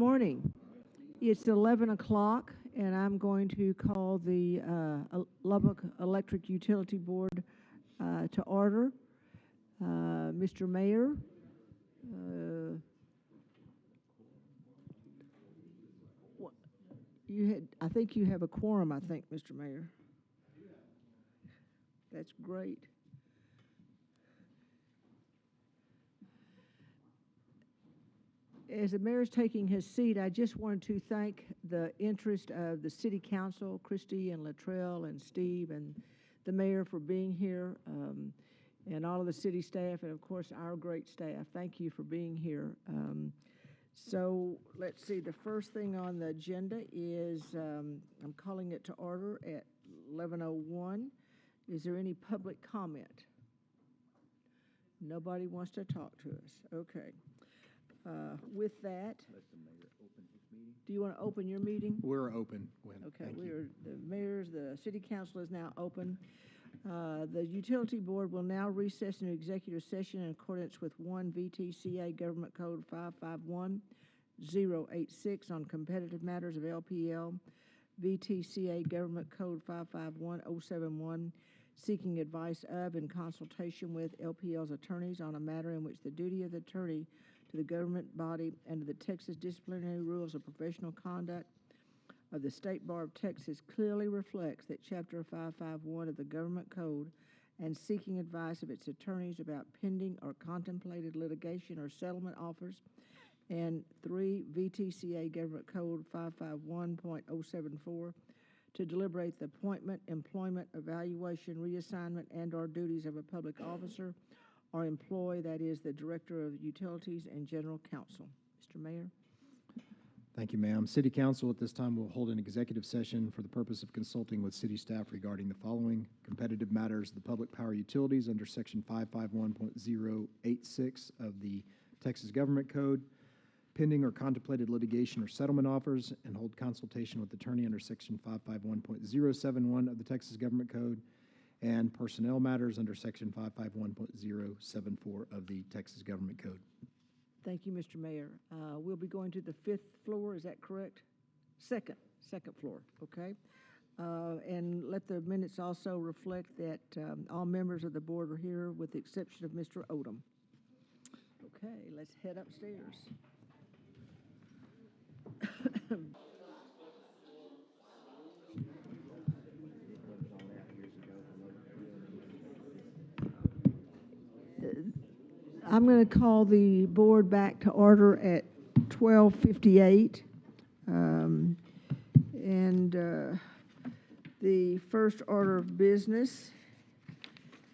morning. It's 11 o'clock, and I'm going to call the Lubbock Electric Utility Board to order. Mr. Mayor, I think you have a quorum, I think, Mr. Mayor. That's great. As the mayor's taking his seat, I just wanted to thank the interest of the city council, Christy and Latrell and Steve and the mayor for being here, and all of the city staff, and of course our great staff. Thank you for being here. So let's see, the first thing on the agenda is I'm calling it to order at 11:01. Is there any public comment? Nobody wants to talk to us. Okay. With that, Let the mayor open his meeting. do you want to open your meeting? We're open, Gwen. Okay, Thank you. the city council is now open. The utility board will now recess into executive session in accordance with 1 VTCA Government Code 551086 on competitive matters of LPL, VTCA Government Code 551071, seeking advice of and consultation with LPL's attorneys on a matter in which the duty of the attorney to the government body under the Texas Disciplinary Rules of Professional Conduct of the State Bar of Texas clearly reflects that Chapter 551 of the Government Code and seeking advice of its attorneys about pending or contemplated litigation or settlement offers, and 3 VTCA Government Code 551.074 to deliberate the appointment, employment, evaluation, reassignment, and/or duties of a public officer or employee, that is, the Director of Utilities and General Counsel. Mr. Mayor. Thank you, ma'am. City Council at this time will hold an executive session for the purpose of consulting with city staff regarding the following: competitive matters of the public power utilities under Section 551.086 of the Texas Government Code, pending or contemplated litigation or settlement offers, and hold consultation with attorney under Section 551.071 of the Texas Government Code, and personnel matters under Section 551.074 of the Texas Government Code. Thank you, Mr. Mayor. We'll be going to the 5th floor, is that correct? Second floor, okay. And let the minutes also reflect that all members of the board are here with the exception of Mr. Odom. Okay, let's head upstairs. I'm going to call the board back to order at 12:58. The first order of business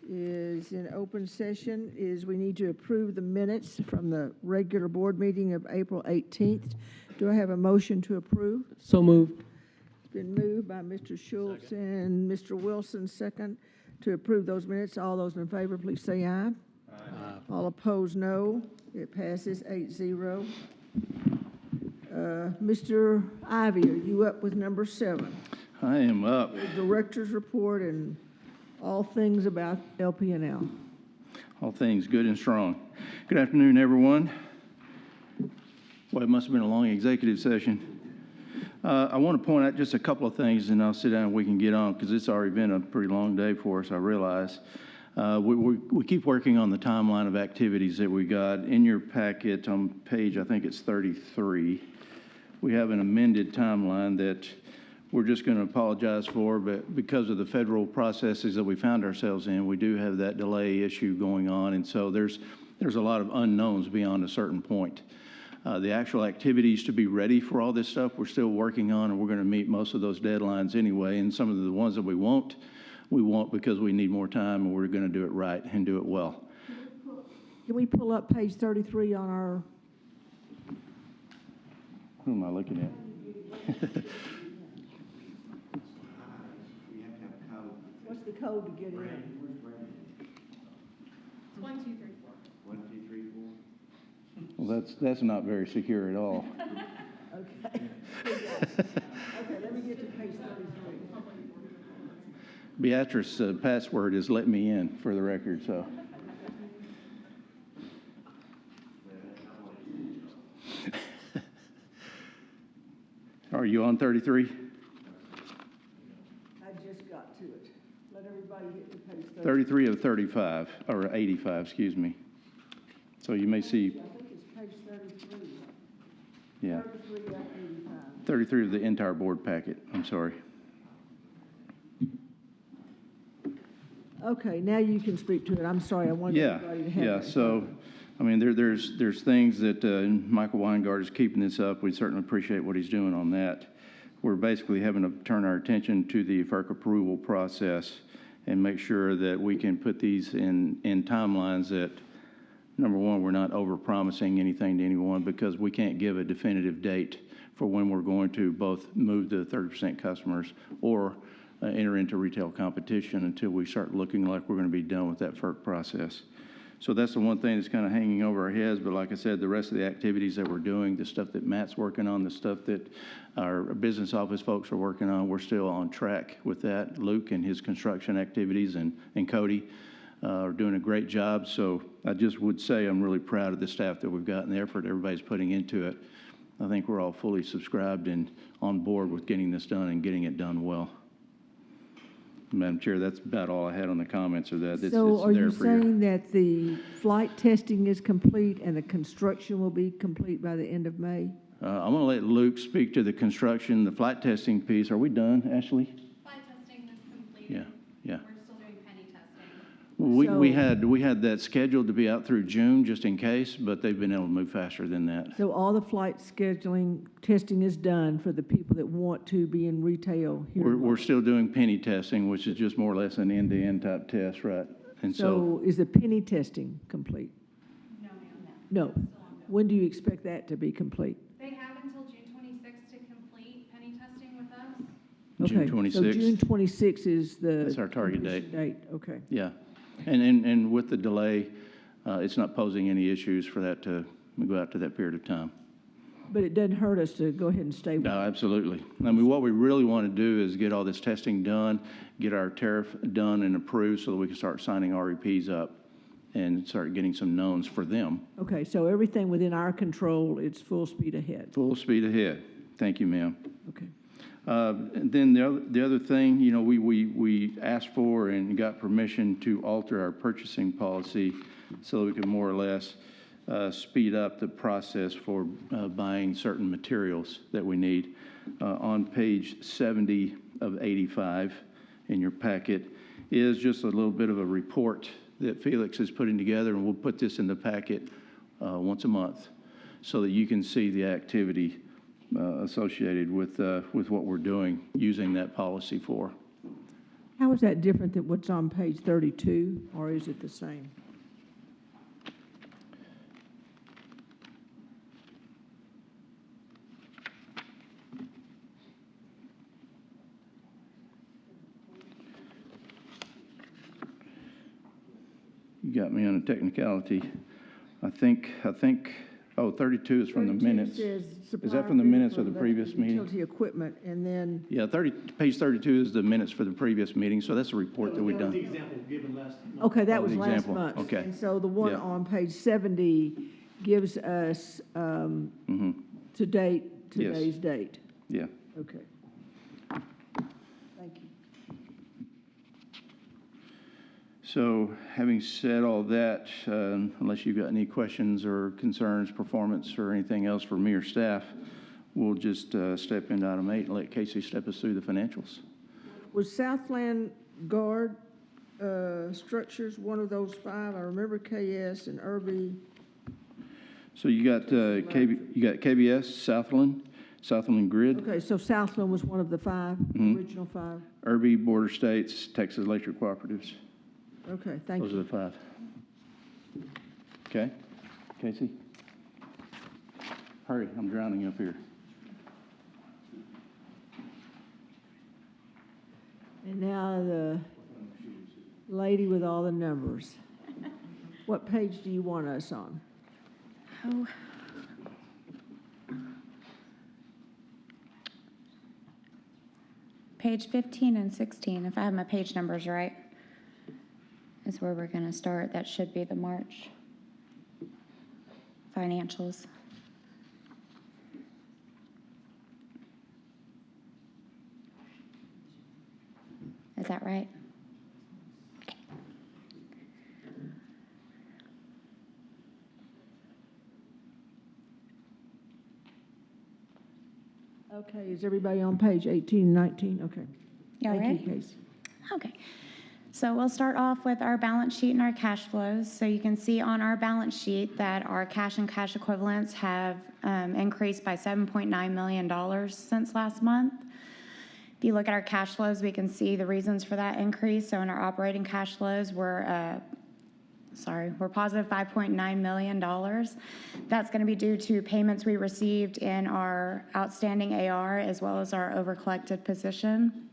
is in open session is we need to approve the minutes from the regular board meeting of April 18th. Do I have a motion to approve? So moved. It's been moved by Mr. Schultz and Mr. Wilson, second, to approve those minutes. All those in favor, please say aye. All opposed, no. It passes 8-0. Mr. Ivy, are you up with number 7? I am up. The director's report and all things about LP&L. All things good and strong. Good afternoon, everyone. Well, it must have been a long executive session. I want to point out just a couple of things, and I'll sit down and we can get on, because it's already been a pretty long day for us, I realize. We keep working on the timeline of activities that we got. In your packet on page, I think it's 33, we have an amended timeline that we're just going to apologize for, but because of the federal processes that we found ourselves in, we do have that delay issue going on, and so there's a lot of unknowns beyond a certain point. The actual activities to be ready for all this stuff, we're still working on, and we're going to meet most of those deadlines anyway, and some of the ones that we won't because we need more time, and we're going to do it right and do it well. Can we pull up page 33 on our... Who am I looking at? What's the code to get in? 1, 2, 3, 4. 1, 2, 3, 4. Well, that's not very secure at all. Okay. Okay, let me get to page 33. Beatrice's password is "let me in" for the record, so. Are you on 33? I just got to it. Let everybody get to page 33 of 35, or 85, excuse me. So you may see, I think it's page 33. yeah, 33 of 85. 33 of the entire board packet, I'm sorry. Okay, now you can speak to it. I'm sorry, I wanted Yeah, everybody to have yeah, that. so, I mean, there's things that, Michael Weingart is keeping this up. We certainly appreciate what he's doing on that. We're basically having to turn our attention to the FERC approval process and make sure that we can put these in timelines that, number one, we're not over-promising anything to anyone because we can't give a definitive date for when we're going to both move to 30% customers or enter into retail competition until we start looking like we're going to be done with that FERC process. So that's the one thing that's kind of hanging over our heads. But like I said, the rest of the activities that we're doing, the stuff that Matt's working on, the stuff that our business office folks are working on, we're still on track with that. Luke and his construction activities and Cody are doing a great job. So I just would say I'm really proud of the staff that we've got and the effort everybody's putting into it. I think we're all fully subscribed and on board with getting this done and getting it done well. Madam Chair, that's about all I had on the comments of that. So are there you for your- saying that the flight testing is complete and the construction will be complete by the end of May? I'm going to let Luke speak to the construction, the flight testing piece. Are we done, Ashley? Flight testing is completed. Yeah, yeah. We're still doing penny testing. We had that scheduled to be out through June just in case, but they've been able to move faster than that. So all the flight scheduling, testing is done for the people that want to be in retail here? in We're March. still doing penny testing, which is just more or less an end-to-end type test, right? And so, So is the penny testing complete? No, ma'am. No. Still ongoing. When do you expect that to be complete? They have until June 26th to complete penny testing with us. June Okay, So 26th. June 26th is the. That's our target completion date, okay. yeah. And with the delay, it's not posing any issues for that to go out to that period of time. But it doesn't hurt us to go ahead and stay with No, it. absolutely. I mean, what we really want to do is get all this testing done, get our tariff done and approved so that we can start signing REPs up and start getting some knowns for them. Okay, so everything within our control, it's full speed ahead. Full speed ahead. Thank you, ma'am. Okay. And then the other thing, you know, we asked for and got permission to alter our purchasing policy so that we can more or less speed up the process for buying certain materials that we need. On page 70 of 85 in your packet is just a little bit of a report that Felix is putting together, and we'll put this in the packet once a month so that you can see the activity associated with what we're doing, using that policy for. How is that different than what's on page 32, or is it the same? You got me on a technicality. I think, oh, 32 is from the 32 minutes. says Is that from the supplier minutes bid of the for previous meeting? Utility equipment, and then, Yeah, page 32 is the minutes for the previous meeting, so that's a report that we've That was the done. example given last month. okay, that Oh, was the last example. month. Okay. And so the one Yeah. on page 70 gives us Mm-hmm, to date, Yes. today's date. yeah. Okay. Thank you. So having said all that, unless you've got any questions or concerns, performance, or anything else for me or staff, we'll just step into item 8 and let Casey step us through the financials. Was Southland Guard Structures one of those 5? I remember KS and Irby. So you got KBS, Southland Grid, Okay, so Southland was one of the 5, Mhm. original 5? Irby, Border States, Texas Electric Cooperatives. Okay, thank Those are you. the 5. Okay, Casey? Hurry, I'm drowning up here. And now the lady with all the numbers. What page do you want us on? Oh. Page 15 and 16, if I have my page numbers right, is where we're going to start. That should be the March financials. that right? Okay, is everybody on page 18 and 19? Okay. Y'all Thank ready? you, Casey. Okay. So we'll start off with our balance sheet and our cash flows. So you can see on our balance sheet that our cash and cash equivalents have increased by $7.9 million since last month. If you look at our cash flows, we can see the reasons for that increase. So in our operating cash flows, we're positive $5.9 million. That's going to be due to payments we received in our outstanding AR as well as our overcollected position.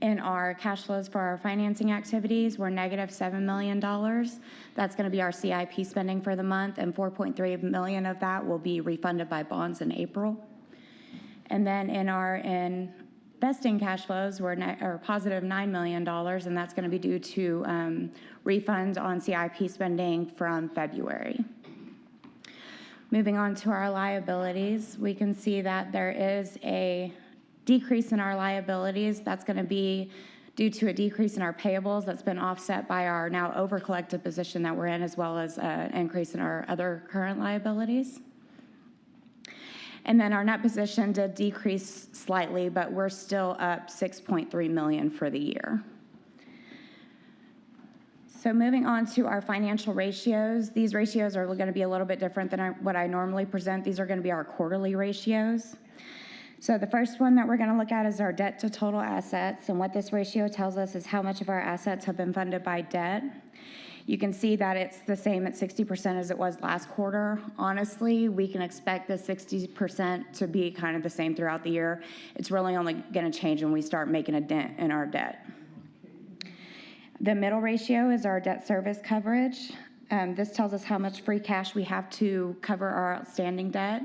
In our cash flows for our financing activities, we're negative $7 million. That's going to be our CIP spending for the month, and $4.3 million of that will be refunded by bonds in April. And then in our investing cash flows, we're positive $9 million, and that's going to be due to refunds on CIP spending from February. Moving on to our liabilities, we can see that there is a decrease in our liabilities. That's going to be due to a decrease in our payables that's been offset by our now over-collected position that we're in, as well as an increase in our other current liabilities. And then our net position did decrease slightly, but we're still up $6.3 million for the year. So moving on to our financial ratios, these ratios are going to be a little bit different than what I normally present. These are going to be our quarterly ratios. So the first one that we're going to look at is our debt to total assets, and what this ratio tells us is how much of our assets have been funded by debt. You can see that it's the same at 60% as it was last quarter. Honestly, we can expect the 60% to be kind of the same throughout the year. It's really only going to change when we start making a dent in our debt. The middle ratio is our debt service coverage. This tells us how much free cash we have to cover our outstanding debt.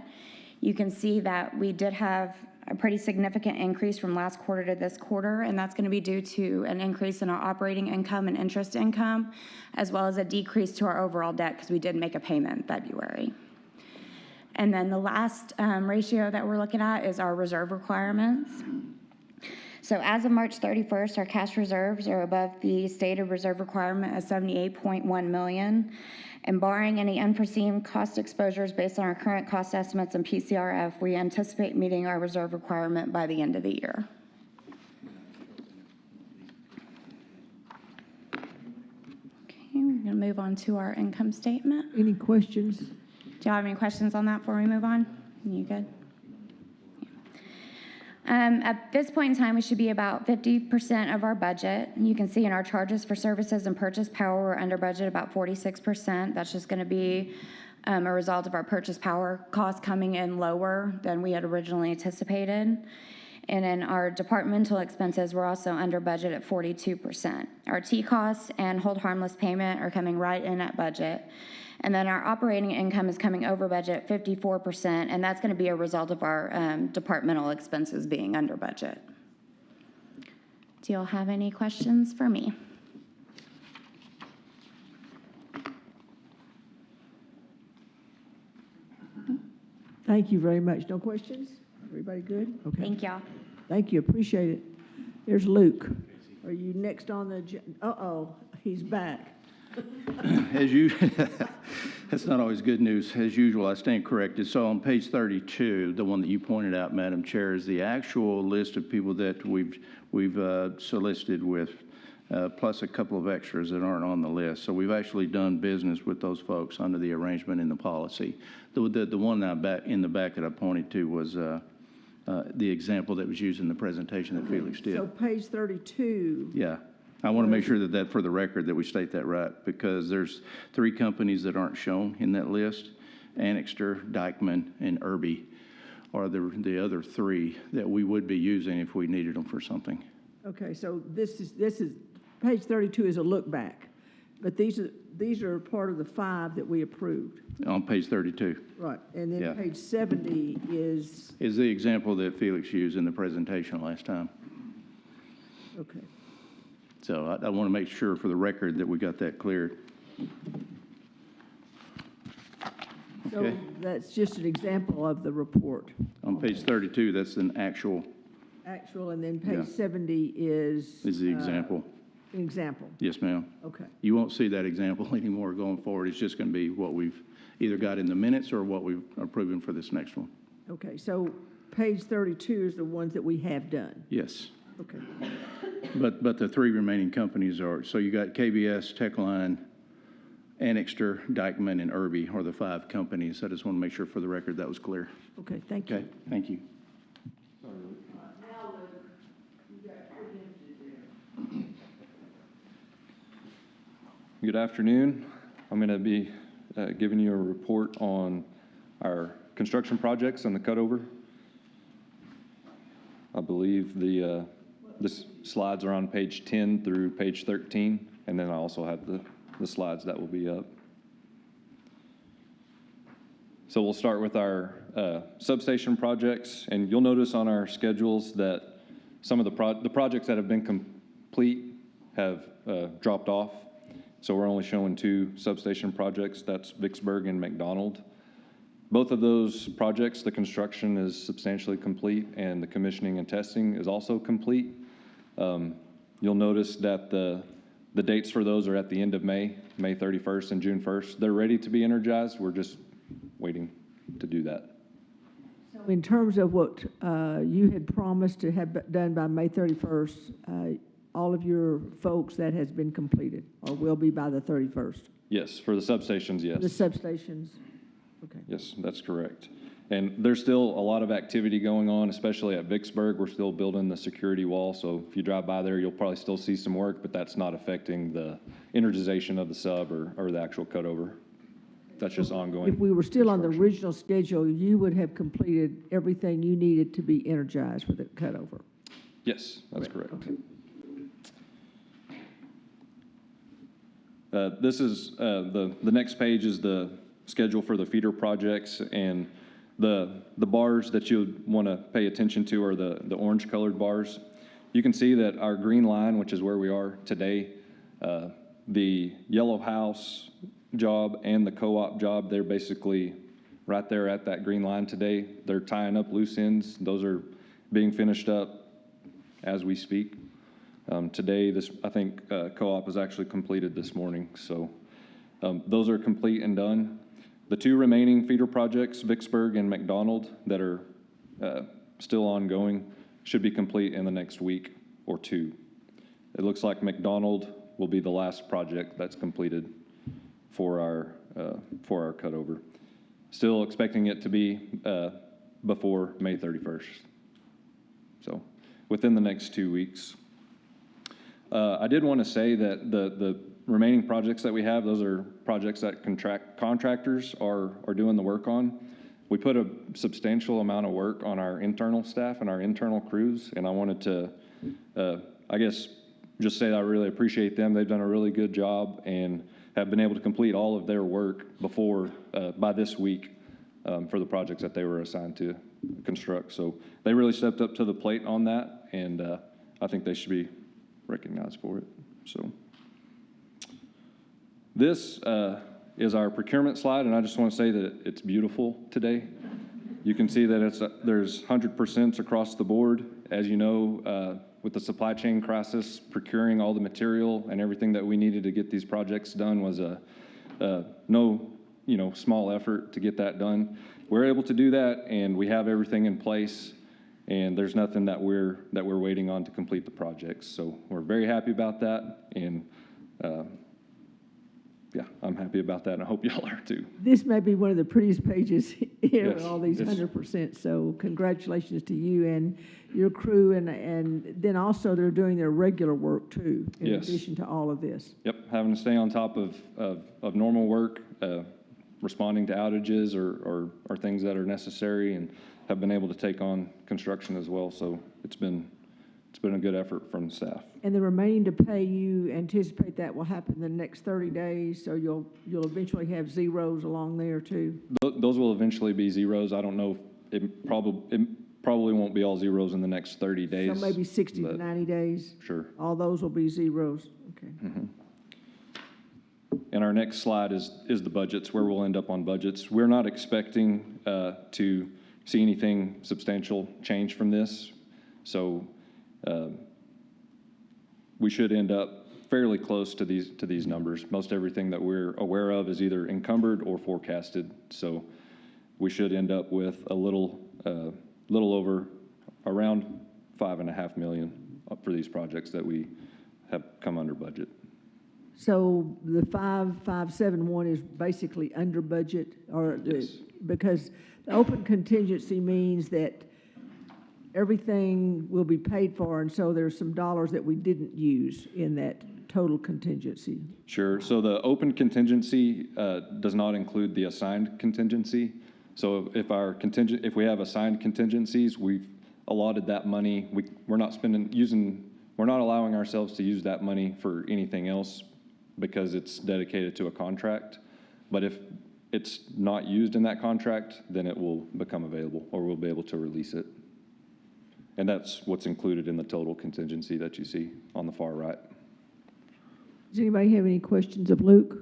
You can see that we did have a pretty significant increase from last quarter to this quarter, and that's going to be due to an increase in our operating income and interest income, as well as a decrease to our overall debt because we did make a payment in February. And then the last ratio that we're looking at is our reserve requirements. So as of March 31st, our cash reserves are above the stated reserve requirement of $78.1 million. And barring any unforeseen cost exposures based on our current cost estimates and PCRF, we anticipate meeting our reserve requirement by the end of the year. Okay, we're going to move on to our income statement. Any questions? Do y'all have any questions on that before we move on? You good? At this point in time, we should be about 50% of our budget. You can see in our charges for services and purchase power, we're under budget about 46%. That's just going to be a result of our purchase power costs coming in lower than we had originally anticipated. And in our departmental expenses, we're also under budget at 42%. Our T costs and hold harmless payment are coming right in at budget. And then our operating income is coming over budget 54%, and that's going to be a result of our departmental expenses being under budget. Do y'all have any questions for me? Thank you very much. No questions? Everybody good? Okay. Thank y'all. Thank you, appreciate it. There's Luke. Are you next on the agenda? Uh-oh, he's back. As you, that's not always good news. As usual, I stand corrected. So on page 32, the one that you pointed out, Madam Chair, is the actual list of people that we've solicited with, plus a couple of extras that aren't on the list. So we've actually done business with those folks under the arrangement in the policy. The one in the back that I pointed to was the example that was used in the presentation that Felix did. So page 32. Yeah. I want to make sure that for the record that we state that right, because there's 3 companies that aren't shown in that list. Annixter, Dyckman, and Irby are the other 3 that we would be using if we needed them for something. Okay, so this is page 32 is a look back, but these are part of the 5 that we approved. On page 32. Right, and then Yeah. page 70 is, Is the example that Felix used in the presentation last time. okay. So I want to make sure for the record that we got that cleared. So Okay. that's just an example of the report. On page 32, that's an actual Actual, and then Yeah. page 70 is. Is the example. An example, Yes, ma'am. okay. You won't see that example anymore going forward. It's just going to be what we've either got in the minutes or what we've approved for this next one. Okay, so page 32 is the ones that we have done. Yes. Okay, But the three remaining companies are, so you got KBS, Techline, Annixter, Dyckman, and Irby are the five companies. I just want to make sure for the record that was clear. okay, thank you. Okay, thank you. Good afternoon. I'm going to be giving you a report on our construction projects and the cutover. I believe the slides are on page 10 through page 13, and then I also have the slides that will be up. So we'll start with our substation projects, and you'll notice on our schedules that some of the projects that have been complete have dropped off. So we're only showing two substation projects, that's Vicksburg and McDonald. Both of those projects, the construction is substantially complete and the commissioning and testing is also complete. You'll notice that the dates for those are at the end of May 31st and June 1st. They're ready to be energized, we're just waiting to do that. So in terms of what you had promised to have done by May 31st, all of your folks, that has been completed, or will be by the 31st? Yes, for the substations, yes. The substations? Okay. Yes, that's correct. And there's still a lot of activity going on, especially at Vicksburg. We're still building the security wall, so if you drive by there, you'll probably still see some work, but that's not affecting the energization of the sub or the actual cutover. That's just ongoing. If we were still on the construction. original schedule, you would have completed everything you needed to be energized for the cutover? Yes, that's correct. Okay. This is, the next page is the schedule for the feeder projects, and the bars that you want to pay attention to are the orange-colored bars. You can see that our green line, which is where we are today, the Yellow House job and the co-op job, they're basically right there at that green line today. They're tying up loose ends. Those are being finished up as we speak. Today, I think co-op was actually completed this morning, so those are complete and done. The two remaining feeder projects, Vicksburg and McDonald, that are still ongoing, should be complete in the next week or two. It looks like McDonald will be the last project that's completed for our cutover. Still expecting it to be before May 31st. So within the next 2 weeks. I did want to say that the remaining projects that we have, those are projects that contractors are doing the work on. We put a substantial amount of work on our internal staff and our internal crews, and I wanted to, I guess, just say that I really appreciate them. They've done a really good job and have been able to complete all of their work by this week for the projects that they were assigned to construct. So they really stepped up to the plate on that, and I think they should be recognized for it. So this is our procurement slide, and I just want to say that it's beautiful today. You can see that there's 100% across the board. As you know, with the supply chain crisis, procuring all the material and everything that we needed to get these projects done was no small effort to get that done. We're able to do that, and we have everything in place, and there's nothing that we're waiting on to complete the projects. So we're very happy about that, and yeah, I'm happy about that, and I hope y'all are too. This may be one of the prettiest pages here with Yes, all these it's- 100%, so congratulations to you and your crew, and then also they're doing their regular work too, in Yes. addition to all of this. Yep, having to stay on top of normal work, responding to outages or things that are necessary, and have been able to take on construction as well. So it's been a good effort from staff. And the remaining to pay, you anticipate that will happen in the next 30 days, so you'll eventually have zeros along there too? Those will eventually be zeros. I don't know, it probably won't be all zeros in the next 30 days. So maybe 60 to but 90 days? Sure. All those will be zeros, okay. And our next slide is the budgets, where we'll end up on budgets. We're not expecting to see anything substantial change from this. So we should end up fairly close to these numbers. Most everything that we're aware of is either encumbered or forecasted. So we should end up with a little over around 5.5 million for these projects that we have come under budget. So the 5571 is basically under budget, or Yes. because the open contingency means that everything will be paid for, and so there's some dollars that we didn't use in that total contingency. Sure. So the open contingency does not include the assigned contingency. So if we have assigned contingencies, we've allotted that money. We're not allowing ourselves to use that money for anything else because it's dedicated to a contract. But if it's not used in that contract, then it will become available, or we'll be able to release it. And that's what's included in the total contingency that you see on the far right. Does anybody have any questions of Luke?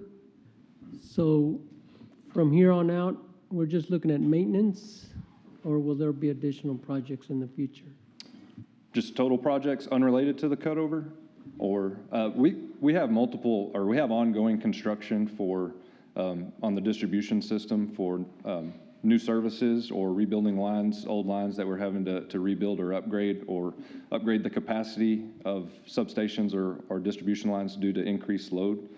So from here on out, we're just looking at maintenance, or will there be additional projects in the future? Just total projects unrelated to the cutover? Or we have multiple, or we have ongoing construction for, on the distribution system for new services or rebuilding lines, old lines that we're having to rebuild or upgrade the capacity of substations or distribution lines due to increased load.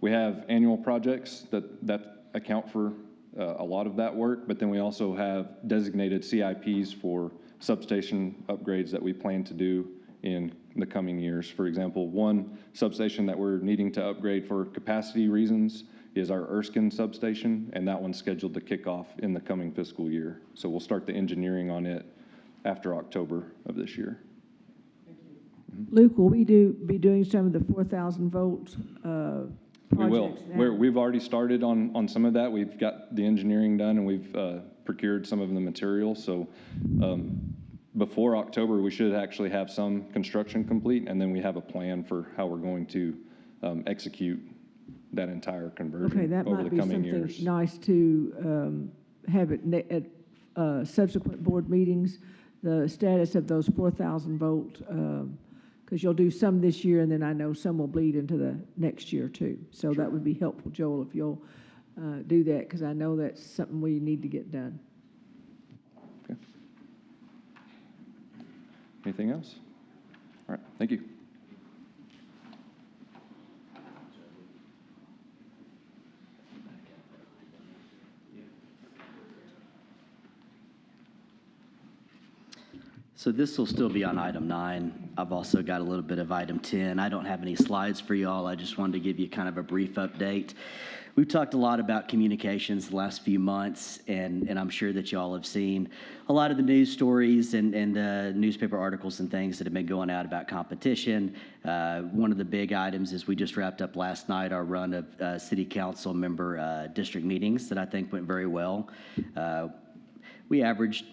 We have annual projects that account for a lot of that work, but then we also have designated CIPs for substation upgrades that we plan to do in the coming years. For example, one substation that we're needing to upgrade for capacity reasons is our Erskine substation, and that one's scheduled to kick off in the coming fiscal year. So we'll start the engineering on it after October of this year. Luke, will we be doing some of the 4,000 volt We will. projects now? We've already started on some of that. We've got the engineering done, and we've procured some of the materials. So before October, we should actually have some construction complete, and then we have a plan for how we're going to execute that entire conversion Okay, that over might the be coming something years. nice to have at subsequent board meetings, the status of those 4,000 volt, because you'll do some this year, and then I know some will bleed into the next year too. So that would be helpful, Joel, if you'll do that, because I know that's something we need to get done. Okay. Anything else? All right, thank you. So this will still be on item 9. I've also got a little bit of item 10. I don't have any slides for you all. I just wanted to give you kind of a brief update. We've talked a lot about communications the last few months, and I'm sure that you all have seen a lot of the news stories and newspaper articles and things that have been going out about competition. One of the big items is we just wrapped up last night our run of city council member district meetings that I think went very well. We averaged,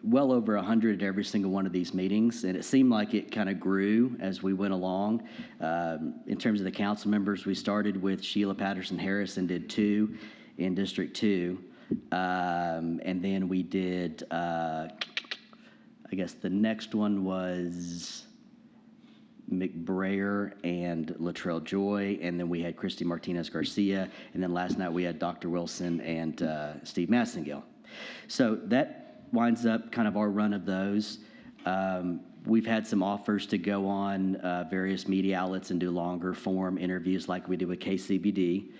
well over 100 at every single one of these meetings, and it seemed like it kind of grew as we went along. In terms of the council members, we started with Sheila Patterson Harris and did 2 in District 2. And then we did, I guess the next one was McBrayer and Latrell Joy, and then we had Christy Martinez Garcia, and then last night we had Dr. Wilson and Steve Massengale. So that winds up kind of our run of those. We've had some offers to go on various media outlets and do longer form interviews like we did with KCBD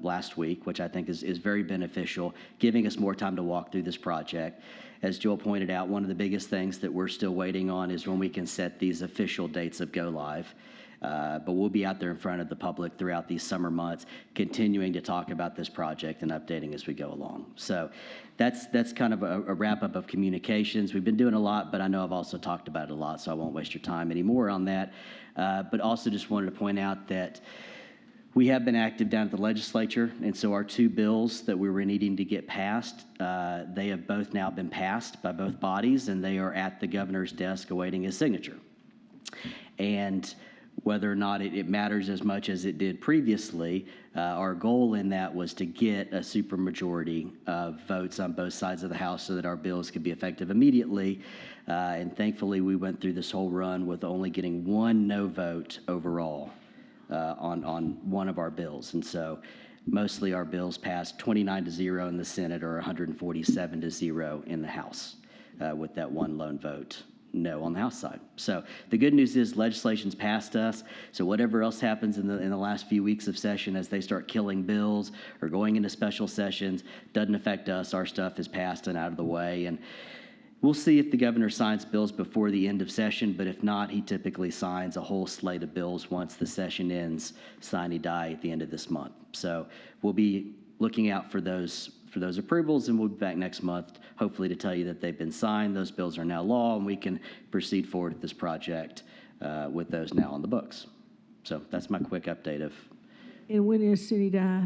last week, which I think is very beneficial, giving us more time to walk through this project. As Joel pointed out, one of the biggest things that we're still waiting on is when we can set these official dates of go live. But we'll be out there in front of the public throughout these summer months, continuing to talk about this project and updating as we go along. So that's kind of a wrap-up of communications. We've been doing a lot, but I know I've also talked about it a lot, so I won't waste your time anymore on that. But also just wanted to point out that we have been active down at the legislature, and so our 2 bills that we were needing to get passed, they have both now been passed by both bodies, and they are at the governor's desk awaiting his signature. And whether or not it matters as much as it did previously. Our goal in that was to get a supermajority of votes on both sides of the House so that our bills could be effective immediately. And thankfully, we went through this whole run with only getting one no vote overall on one of our bills. And so mostly our bills passed 29-0 in the Senate or 147-0 in the House with that one lone vote no on the House side. So the good news is legislation's passed us. So whatever else happens in the last few weeks of session as they start killing bills or going into special sessions doesn't affect us. Our stuff is passed and out of the way. And we'll see if the governor signs bills before the end of session, but if not, he typically signs a whole slate of bills once the session ends, sine die at the end of this month. So we'll be looking out for those approvals, and we'll be back next month, hopefully to tell you that they've been signed, those bills are now law, and we can proceed forward with this project with those now on the books. So that's my quick update of. And when is City Die?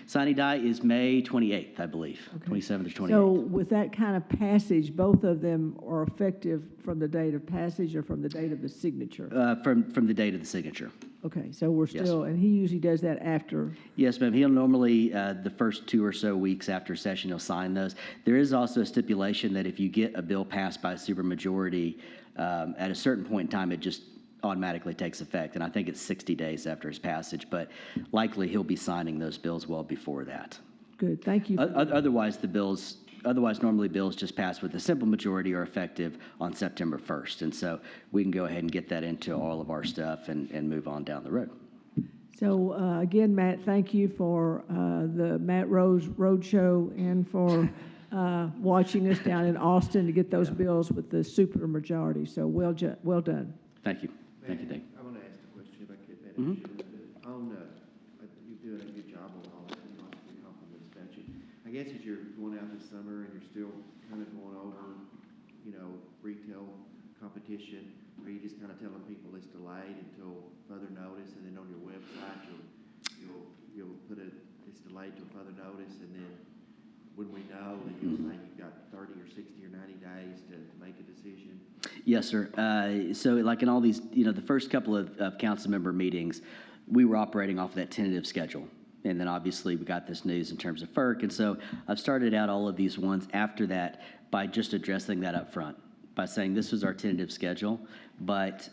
Sine die is May 28th, I believe, 27th or 28th. So with that kind of passage, both of them are effective from the date of passage or from the date of the signature? From the date of the signature. Okay, so we're Yes. still, and he usually does that after. Yes, ma'am. He'll normally, the first 2 or so weeks after session, he'll sign those. There is also a stipulation that if you get a bill passed by a supermajority, at a certain point in time, it just automatically takes effect. And I think it's 60 days after his passage, but likely he'll be signing those bills well before that. Good, thank you. Otherwise, normally bills just passed with a simple majority are effective on September 1st. And so we can go ahead and get that into all of our stuff and move on down the road. So again, Matt, thank you for the Matt Rose Roadshow and for watching us down in Austin to get those bills with the supermajority. So well done. Thank you. Thank you, Dave. I want to ask a question if I could, Mhm. Madam Chair. You're doing a good job on all that, and lots of good compliments about you. I guess as you're going out this summer and you're still kind of going over, retail competition, are you just kind of telling people it's delayed until further notice, and then on your website, you'll put it's delayed till further notice, and then when we know, then you'll say you've got 30 or 60 or 90 days to make a decision? Yes, sir. So like in all these, the first couple of council member meetings, we were operating off of that tentative schedule. And then obviously we got this news in terms of FERC. And so I've started out all of these ones after that by just addressing that up front, by saying this is our tentative schedule. But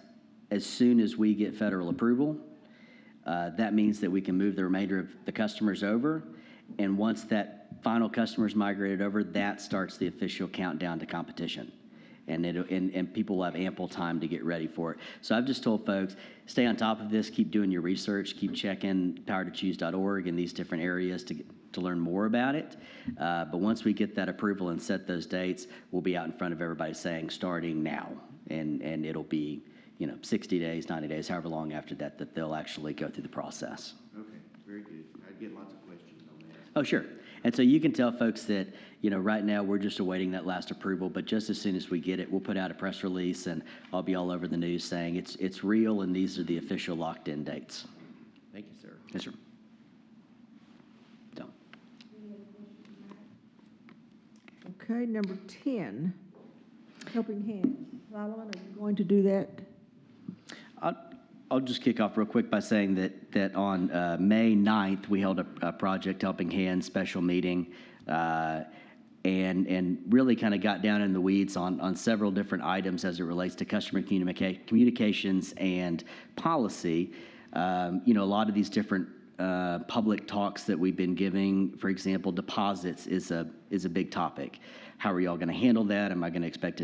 as soon as we get federal approval, that means that we can move the remainder of the customers over. And once that final customer's migrated over, that starts the official countdown to competition. And people will have ample time to get ready for it. So I've just told folks, stay on top of this, keep doing your research, keep checking powertochoose.org and these different areas to learn more about it. But once we get that approval and set those dates, we'll be out in front of everybody saying starting now. And it'll be 60 days, 90 days, however long after that they'll actually go through the process. Okay, very good. I get lots of questions on that. Oh, sure. And so you can tell folks that, right now we're just awaiting that last approval, but just as soon as we get it, we'll put out a press release and I'll be all over the news saying it's real and these are the official locked in dates. Thank you, sir. Yes, sir. So, Okay, number 10, Helping Hands. Solomon, are you going to do that? I'll just kick off real quick by saying that on May 9th, we held a Project Helping Hands special meeting and really kind of got down in the weeds on several different items as it relates to customer communications and policy. A lot of these different public talks that we've been giving, for example, deposits is a big topic. How are y'all going to handle that? Am I going to expect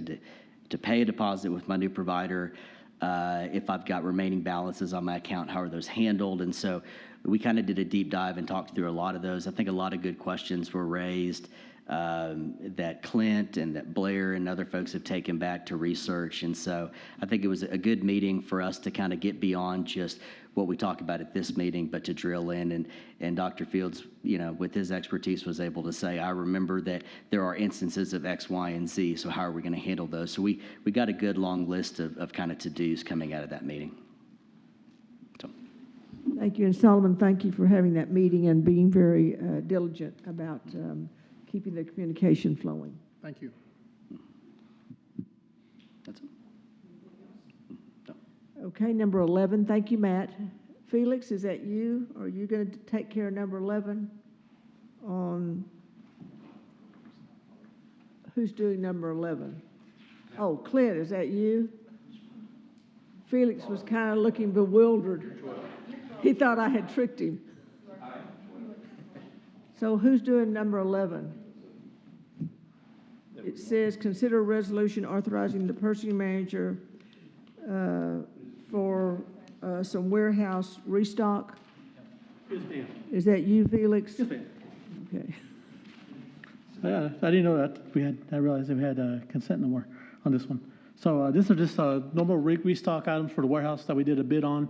to pay a deposit with my new provider? If I've got remaining balances on my account, how are those handled? And so we kind of did a deep dive and talked through a lot of those. I think a lot of good questions were raised that Clint and that Blair and other folks have taken back to research. And so I think it was a good meeting for us to kind of get beyond just what we talk about at this meeting, but to drill in. And Dr. Fields, with his expertise, was able to say, I remember that there are instances of X, Y, and Z, so how are we going to handle those? So we got a good long list of kind of to-dos coming out of that meeting. So. Thank you. And Solomon, thank you for having that meeting and being very diligent about keeping the communication flowing. Thank you. That's it. So. Okay, number 11, thank you, Matt. Felix, is that you? Are you going to take care of number 11 on, who's doing number 11? Oh, Clint, is that you? Felix was kind of looking bewildered. He thought I had tricked him. So who's doing number 11? It says, consider a resolution authorizing the purchasing manager for some warehouse restock. Yes, ma'am. Is that you, Felix? Yes, ma'am. Okay. I didn't know that I realized we had consent no more on this one. So this is just normal restock items for the warehouse that we did a bid on.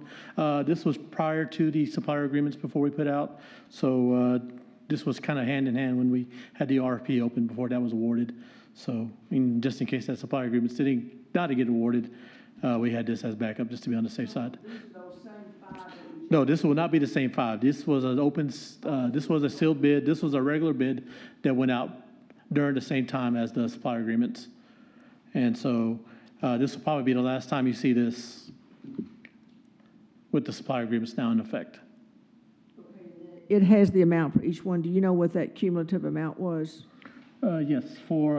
This was prior to the supplier agreements before we put out. So this was kind of hand in hand when we had the RFP open before that was awarded. So just in case that supplier agreements didn't not to get awarded, we had this as backup just to be on the safe side. No, this will not be the same 5. This was an this was a sealed bid. This was a regular bid that went out during the same time as the supplier agreements. And so this will probably be the last time you see this with the supplier agreements now in effect. It has the amount for each one. Do you know what that cumulative amount was? Yes, for,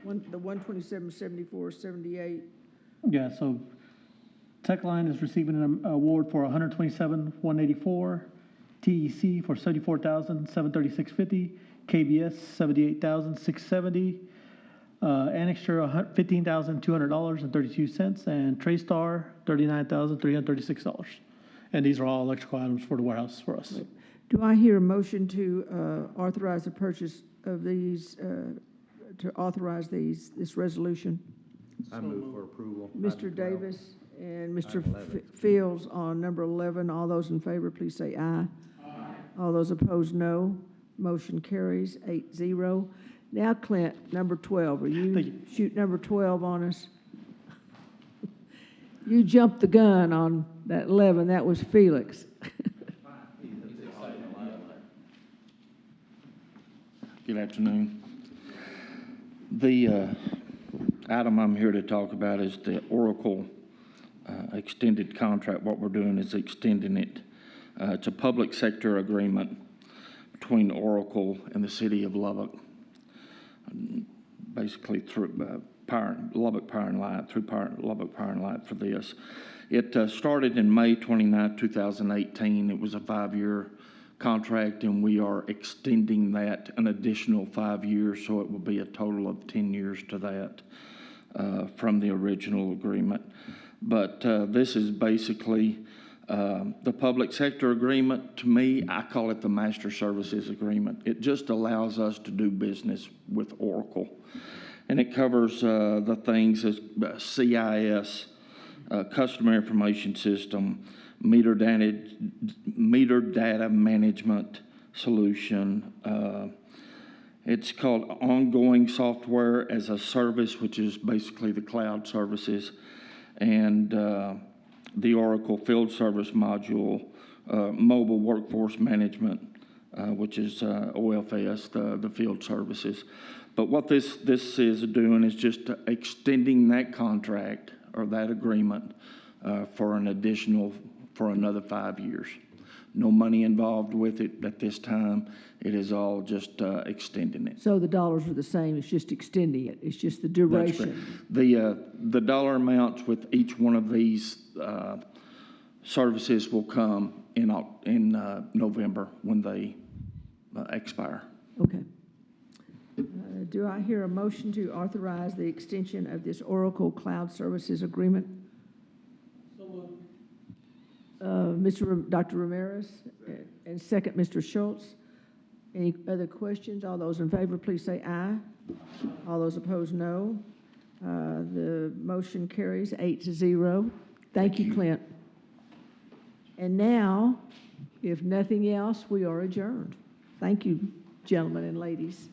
The 127.74.78. yeah, so Techline is receiving an award for $127,184, TEC for $74,736.50, KBS $78,670, Annixter $15,200.32, and Traystar $39,336. And these are all electrical items for the warehouse for us. Do I hear a motion to authorize the purchase of these, this resolution? I move for approval. Mr. Davis and Mr. Fields on number 11. All those in favor, please say aye. Aye. All those opposed, no. Motion carries 8-0. Now, Clint, number 12. Are you shoot number 12 on us? You jumped the gun on that 11. That was Felix. Good afternoon. The item I'm here to talk about is the Oracle extended contract. What we're doing is extending it. It's a public sector agreement between Oracle and the city of Lubbock, basically through Lubbock Power and Light, Lubbock Power and Light for this. It started in May 29, 2018. It was a 5-year contract, and we are extending that an additional 5 years, so it will be a total of 10 years to that from the original agreement. But this is basically the public sector agreement. To me, I call it the master services agreement. It just allows us to do business with Oracle. And it covers the things as CIS, Customer Information System, meter data management solution. It's called Ongoing Software as a Service, which is basically the cloud services, and the Oracle Field Service Module, Mobile Workforce Management, which is OFS, the field services. But what this is doing is just extending that contract or that agreement for another 5 years. No money involved with it at this time. It is all just extending it. So the dollars are the same. It's just extending it. It's just the duration. The dollar amounts with each one of these services will come in November when they expire. Okay. Do I hear a motion to authorize the extension of this Oracle Cloud Services Agreement? Dr. Ramirez, and second, Mr. Schultz. Any other questions? All those in favor, please say aye. All those opposed, no. The motion carries 8-0. Thank you, Clint. And now, if nothing else, we are adjourned. Thank you, gentlemen and ladies.